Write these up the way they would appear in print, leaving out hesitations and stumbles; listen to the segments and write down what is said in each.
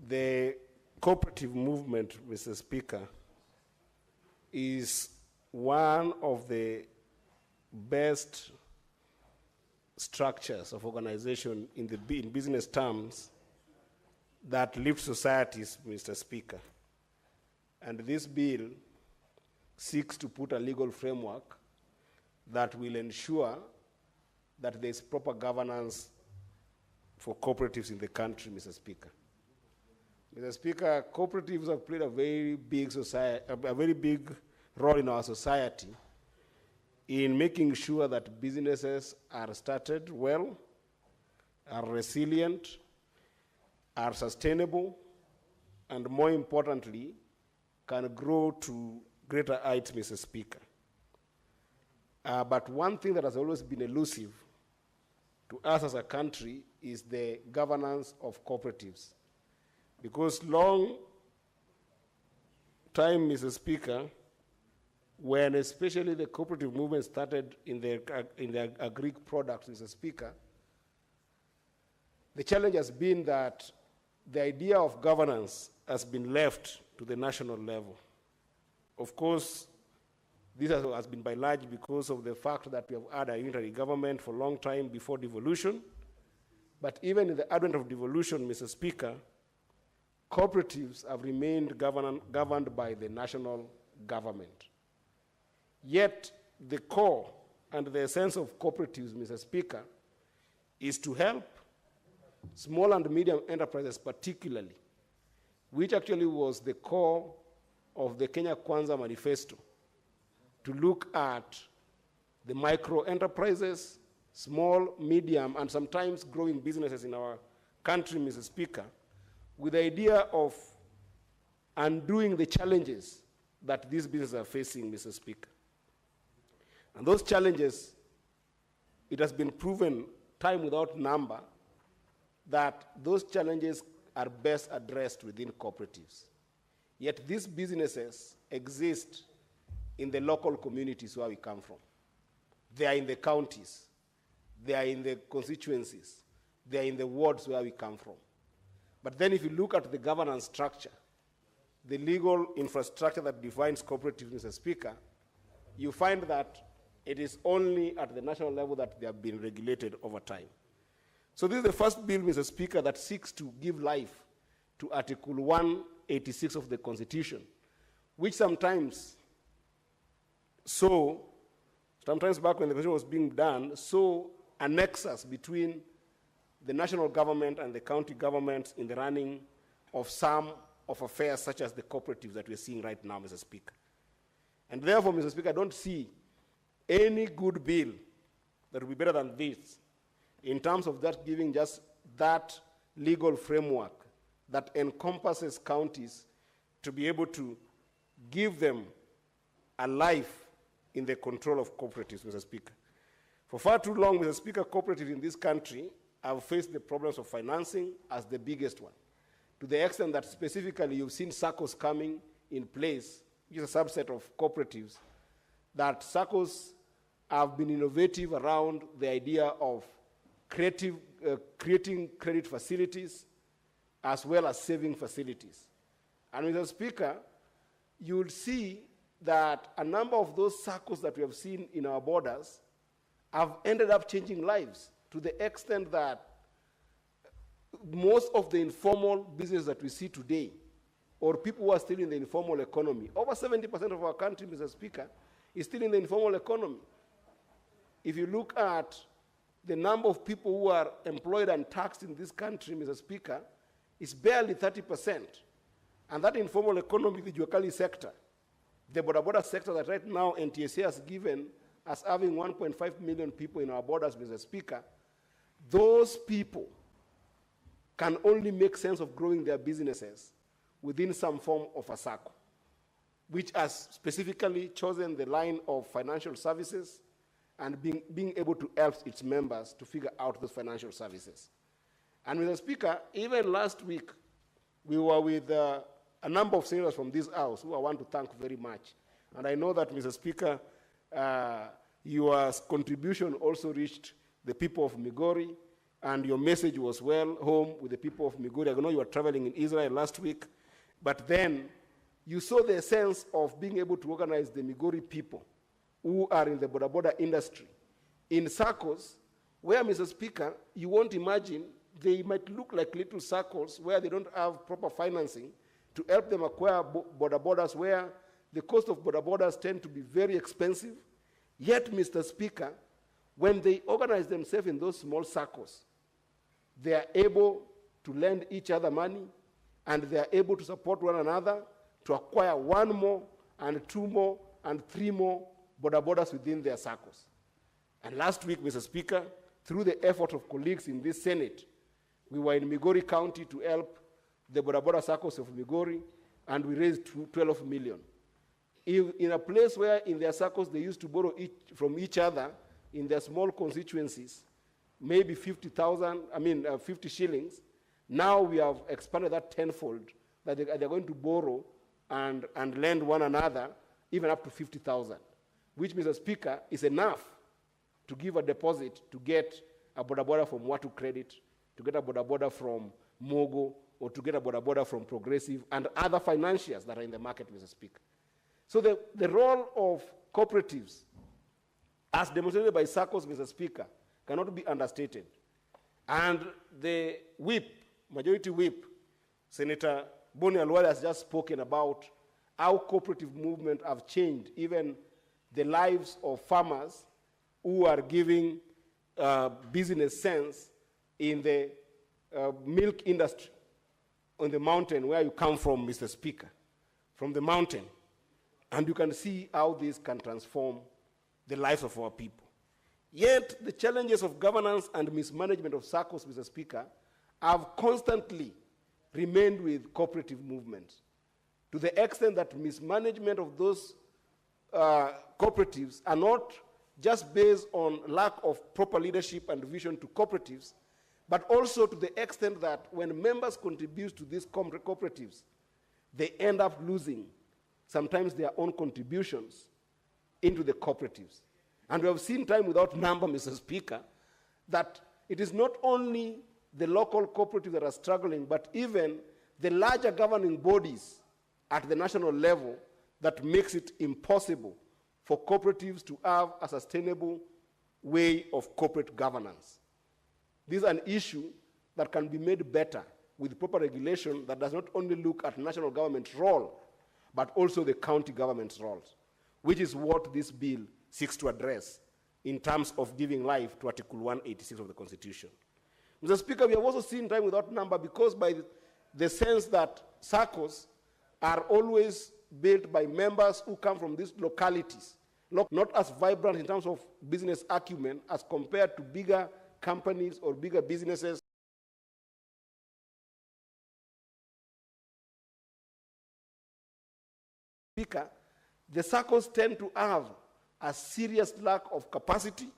The cooperative movement, Mr. Speaker, is one of the best structures of organization in business terms that lift societies, Mr. Speaker. And this bill seeks to put a legal framework that will ensure that there is proper governance for cooperatives in the country, Mr. Speaker. Mr. Speaker, cooperatives have played a very big role in our society in making sure that businesses are started well, are resilient, are sustainable, and more importantly, can grow to greater heights, Mr. Speaker. But one thing that has always been elusive to us as a country is the governance of cooperatives. Because long time, Mr. Speaker, when especially the cooperative movement started in the agri products, Mr. Speaker, the challenge has been that the idea of governance has been left to the national level. Of course, this has been by large because of the fact that we have had a unitary government for a long time before devolution. But even in the advent of devolution, Mr. Speaker, cooperatives have remained governed by the national government. Yet the core and the essence of cooperatives, Mr. Speaker, is to help small and medium enterprises particularly, which actually was the core of the Kenya Kwanza Manifesto, to look at the micro enterprises, small, medium, and sometimes growing businesses in our country, Mr. Speaker, with the idea of undoing the challenges that these businesses are facing, Mr. Speaker. And those challenges, it has been proven time without number that those challenges are best addressed within cooperatives. Yet these businesses exist in the local communities where we come from. They are in the counties. They are in the constituencies. They are in the wards where we come from. But then if you look at the governance structure, the legal infrastructure that defines cooperatives, Mr. Speaker, you find that it is only at the national level that they have been regulated over time. So this is the first bill, Mr. Speaker, that seeks to give life to Article 186 of the Constitution, which sometimes back when the Constitution was being done, saw a nexus between the national government and the county governments in the running of some of affairs such as the cooperatives that we're seeing right now, Mr. Speaker. And therefore, Mr. Speaker, I don't see any good bill that will be better than this in terms of that giving just that legal framework that encompasses counties to be able to give them a life in the control of cooperatives, Mr. Speaker. For far too long, Mr. Speaker, cooperatives in this country have faced the problems of financing as the biggest one, to the extent that specifically you've seen SACCOs coming in place, which is a subset of cooperatives, that SACCOs have been innovative around the idea of creating credit facilities as well as saving facilities. And Mr. Speaker, you will see that a number of those SACCOs that we have seen in our borders have ended up changing lives to the extent that most of the informal business that we see today, or people who are still in the informal economy, over 70% of our country, Mr. Speaker, is still in the informal economy. If you look at the number of people who are employed and taxed in this country, Mr. Speaker, it's barely 30%. And that informal economy, the Juakali sector, the border sector that right now NTSA has given as having 1.5 million people in our borders, Mr. Speaker, those people can only make sense of growing their businesses within some form of a SACCO, which has specifically chosen the line of financial services and being able to help its members to figure out those financial services. And Mr. Speaker, even last week, we were with a number of senators from this house who I want to thank very much. And I know that, Mr. Speaker, your contribution also reached the people of Migori and your message was well home with the people of Migori. I know you were traveling in Israel last week, but then you saw the sense of being able to organize the Migori people who are in the boda industry in circles where, Mr. Speaker, you won't imagine, they might look like little circles where they don't have proper financing to help them acquire bodas where the cost of bodas tend to be very expensive. Yet, Mr. Speaker, when they organize themselves in those small circles, they are able to lend each other money, and they are able to support one another to acquire one more, and two more, and three more bodas within their circles. And last week, Mr. Speaker, through the effort of colleagues in this Senate, we were in Migori County to help the boda circles of Migori, and we raised 12 million. In a place where in their circles they used to borrow from each other in their small constituencies, maybe 50 shillings, now we have expanded that tenfold, that they're going to borrow and lend one another even up to 50,000, which, Mr. Speaker, is enough to give a deposit to get a boda from Watu Credit, to get a boda from Mogo, or to get a boda from Progressive and other financiers that are in the market, Mr. Speaker. So the role of cooperatives, as demonstrated by SACCOs, Mr. Speaker, cannot be understated. And the whip, majority whip, Senator Boni Alwale has just spoken about how cooperative movement have changed even the lives of farmers who are giving business sense in the milk industry on the mountain where you come from, Mr. Speaker, from the mountain. And you can see how this can transform the lives of our people. Yet, the challenges of governance and mismanagement of SACCOs, Mr. Speaker, have constantly remained with cooperative movements, to the extent that mismanagement of those cooperatives are not just based on lack of proper leadership and vision to cooperatives, but also to the extent that when members contribute to these cooperatives, they end up losing sometimes their own contributions into the cooperatives. And we have seen time without number, Mr. Speaker, that it is not only the local cooperatives that are struggling, but even the larger governing bodies at the national level that makes it impossible for cooperatives to have a sustainable way of corporate governance. This is an issue that can be made better with proper regulation that does not only look at national government's role, but also the county government's roles, which is what this bill seeks to address in terms of giving life to Article 186 of the Constitution. Mr. Speaker, we have also seen time without number because by the sense that SACCOs are always built by members who come from these localities, not as vibrant in terms of business acumen as compared to bigger companies or bigger businesses. Speaker, the SACCOs tend to have a serious lack of capacity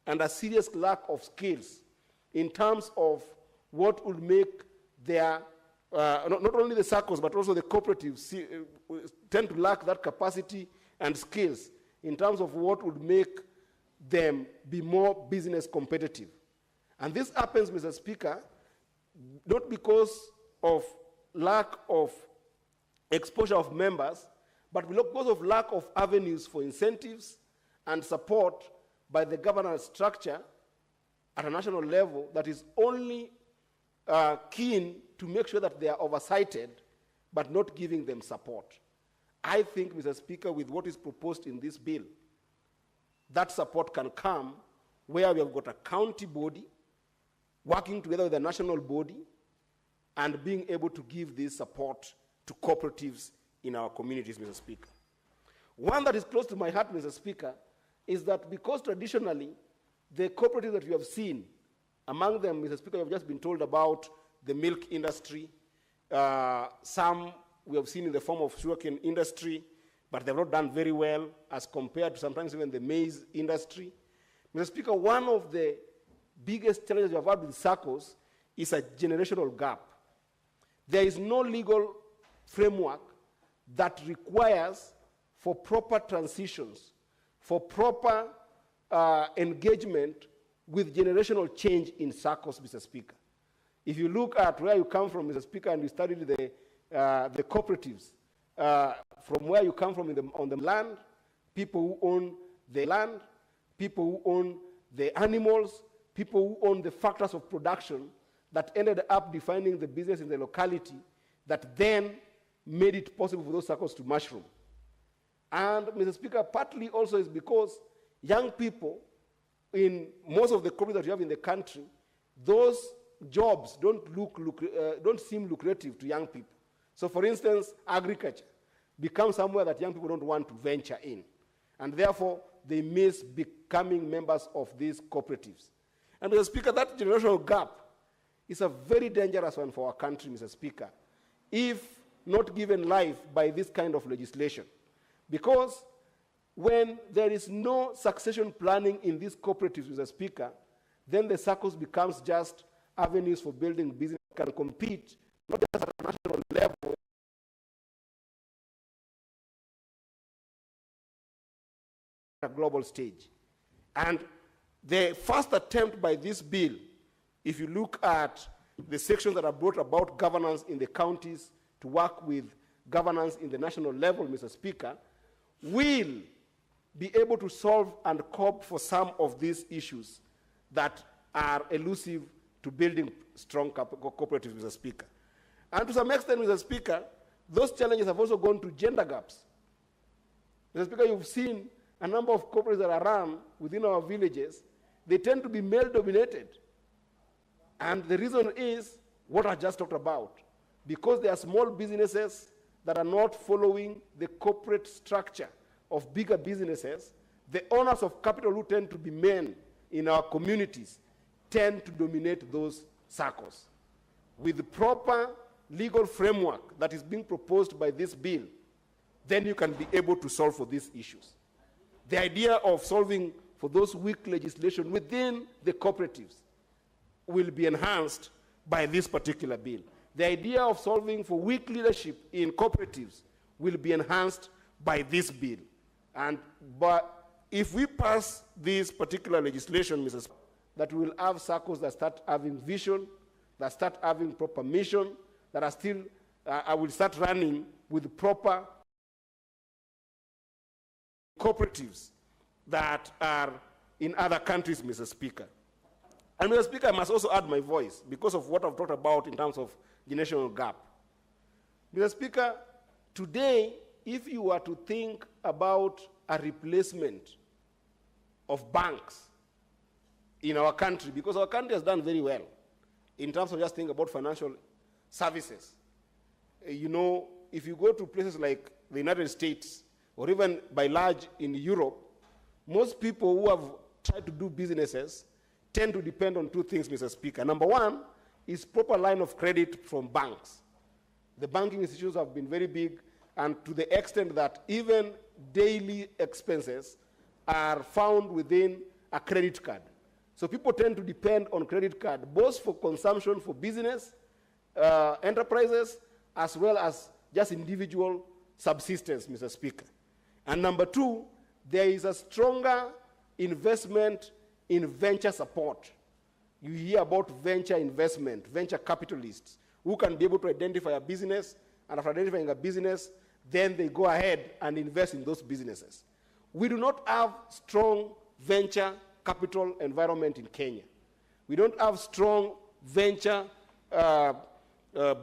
and a serious lack of skills in terms of what would make their, not only the SACCOs, but also the cooperatives tend to lack that capacity and skills in terms of what would make them be more business competitive. And this happens, Mr. Speaker, not because of lack of exposure of members, but because of lack of avenues for incentives and support by the governance structure at a national level that is only keen to make sure that they are oversighted, but not giving them support. I think, Mr. Speaker, with what is proposed in this bill, that support can come where we have got a county body working together with a national body and being able to give this support to cooperatives in our communities, Mr. Speaker. One that is close to my heart, Mr. Speaker, is that because traditionally the cooperatives that we have seen, among them, Mr. Speaker, we have just been told about the milk industry, some we have seen in the form of sugarcane industry, but they've not done very well as compared to sometimes even the maize industry. Mr. Speaker, one of the biggest challenges we have had with SACCOs is a generational gap. There is no legal framework that requires for proper transitions, for proper engagement with generational change in SACCOs, Mr. Speaker. If you look at where you come from, Mr. Speaker, and you studied the cooperatives, from where you come from on the land, people who own the land, people who own the animals, people who own the factors of production that ended up defining the business in the locality that then made it possible for those SACCOs to mushroom. And, Mr. Speaker, partly also is because young people in most of the cooperatives that you have in the country, those jobs don't seem lucrative to young people. So, for instance, agriculture becomes somewhere that young people don't want to venture in. And therefore, they miss becoming members of these cooperatives. And, Mr. Speaker, that generational gap is a very dangerous one for our country, Mr. Speaker, if not given life by this kind of legislation. Because when there is no succession planning in these cooperatives, Mr. Speaker, then the SACCOs becomes just avenues for building business that can compete, not just at a national level, at a global stage. And the first attempt by this bill, if you look at the sections that are brought about governance in the counties to work with governance in the national level, Mr. Speaker, will be able to solve and cope for some of these issues that are elusive to building strong cooperatives, Mr. Speaker. And to some extent, Mr. Speaker, those challenges have also gone to gender gaps. Mr. Speaker, you've seen a number of cooperatives that are run within our villages. They tend to be male-dominated. And the reason is what I just talked about. Because they are small businesses that are not following the corporate structure of bigger businesses, the owners of capital who tend to be men in our communities tend to dominate those SACCOs. With the proper legal framework that is being proposed by this bill, then you can be able to solve for these issues. The idea of solving for those weak legislation within the cooperatives will be enhanced by this particular bill. The idea of solving for weak leadership in cooperatives will be enhanced by this bill. But if we pass this particular legislation, Mrs. Speaker, that we will have SACCOs that start having vision, that start having proper mission, that are still, will start running with proper cooperatives that are in other countries, Mr. Speaker. And, Mr. Speaker, I must also add my voice because of what I've talked about in terms of generational gap. Mr. Speaker, today, if you were to think about a replacement of banks in our country, because our country has done very well in terms of just thinking about financial services. You know, if you go to places like the United States, or even by large in Europe, most people who have tried to do businesses tend to depend on two things, Mr. Speaker. Number one is proper line of credit from banks. The banking institutions have been very big, and to the extent that even daily expenses are found within a credit card. So people tend to depend on credit card, both for consumption for business, enterprises, as well as just individual subsistence, Mr. Speaker. And number two, there is a stronger investment in venture support. You hear about venture investment, venture capitalists, who can be able to identify a business, and after identifying a business, then they go ahead and invest in those businesses. We do not have strong venture capital environment in Kenya. We don't have strong venture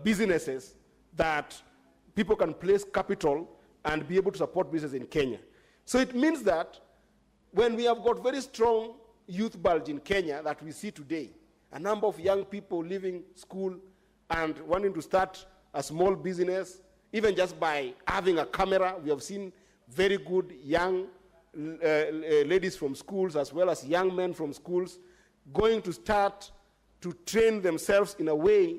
businesses that people can place capital and be able to support business in Kenya. So it means that when we have got very strong youth bulge in Kenya that we see today, a number of young people leaving school and wanting to start a small business, even just by having a camera. We have seen very good young ladies from schools as well as young men from schools going to start to train themselves in a way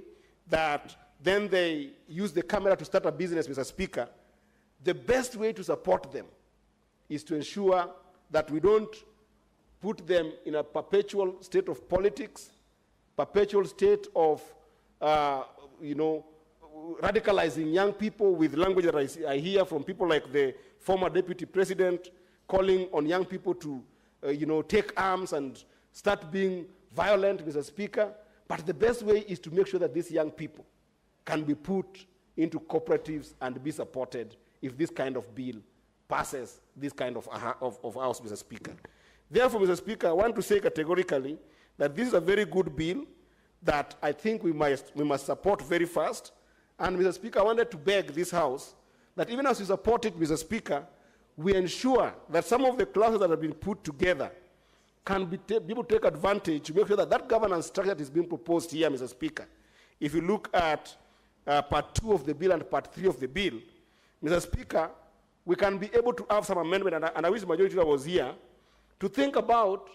that then they use the camera to start a business, Mr. Speaker. The best way to support them is to ensure that we don't put them in a perpetual state of politics, perpetual state of, radicalizing young people with language that I hear from people like the former deputy president calling on young people to, take arms and start being violent, Mr. Speaker, but the best way is to make sure that these young people can be put into cooperatives and be supported if this kind of bill passes this kind of House, Mr. Speaker. Therefore, Mr. Speaker, I want to say categorically that this is a very good bill that I think we must support very fast. And, Mr. Speaker, I wanted to beg this House that even as we support it, Mr. Speaker, we ensure that some of the classes that have been put together can be able to take advantage to make sure that that governance structure that is being proposed here, Mr. Speaker. If you look at part 2 of the bill and part 3 of the bill, Mr. Speaker, we can be able to have some amendment, and I wish the majority leader was here, to think about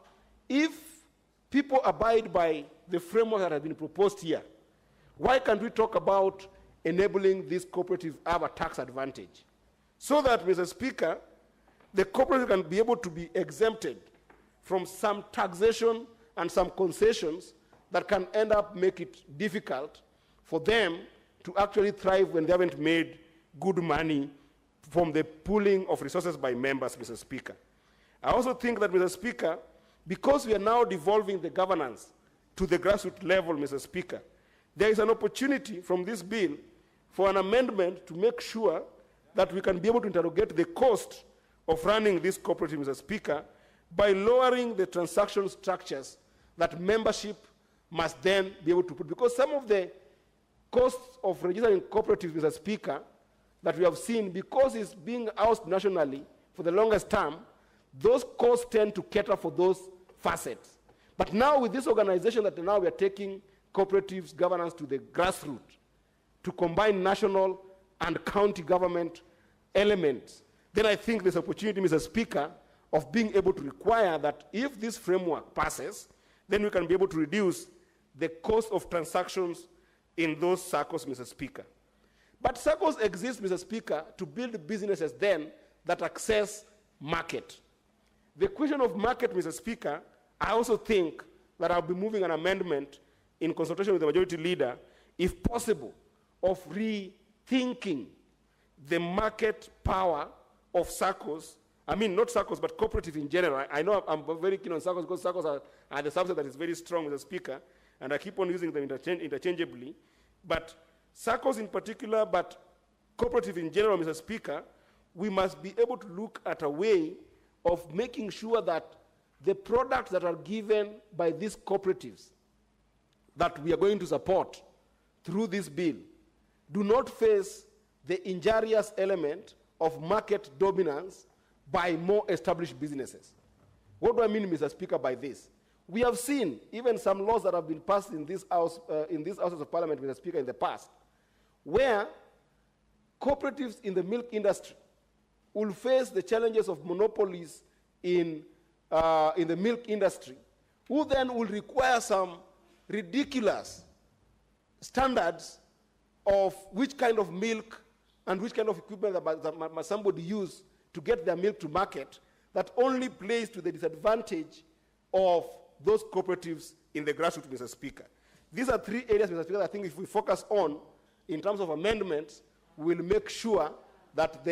if people abide by the framework that has been proposed here, why can't we talk about enabling this cooperative have a tax advantage? So that, Mr. Speaker, the cooperative can be able to be exempted from some taxation and some concessions that can end up make it difficult for them to actually thrive when they haven't made good money from the pooling of resources by members, Mr. Speaker. I also think that, Mr. Speaker, because we are now devolving the governance to the grassroots level, Mr. Speaker, there is an opportunity from this bill for an amendment to make sure that we can be able to interrogate the cost of running this cooperative, Mr. Speaker, by lowering the transaction structures that membership must then be able to put. Because some of the costs of registering cooperatives, Mr. Speaker, that we have seen, because it's being housed nationally for the longest term, those costs tend to cater for those facets. But now with this organization that now we are taking cooperatives governance to the grassroots, to combine national and county government elements, then I think there's opportunity, Mr. Speaker, of being able to require that if this framework passes, then we can be able to reduce the cost of transactions in those circles, Mr. Speaker. But circles exist, Mr. Speaker, to build businesses then that access market. The question of market, Mr. Speaker, I also think that I'll be moving an amendment in consultation with the majority leader, if possible, of rethinking the market power of circles. I mean, not circles, but cooperative in general. I know I'm very keen on circles because circles are the subset that is very strong, Mr. Speaker, and I keep on using them interchangeably. But circles in particular, but cooperative in general, Mr. Speaker, we must be able to look at a way of making sure that the products that are given by these cooperatives that we are going to support through this bill do not face the injurious element of market dominance by more established businesses. What do I mean, Mr. Speaker, by this? We have seen even some laws that have been passed in this House, in these Houses of Parliament, Mr. Speaker, in the past, where cooperatives in the milk industry will face the challenges of monopolies in the milk industry, who then will require some ridiculous standards of which kind of milk and which kind of equipment that must somebody use to get their milk to market, that only plays to the disadvantage of those cooperatives in the grassroots, Mr. Speaker. These are three areas, Mr. Speaker, I think if we focus on in terms of amendments, we'll make sure that the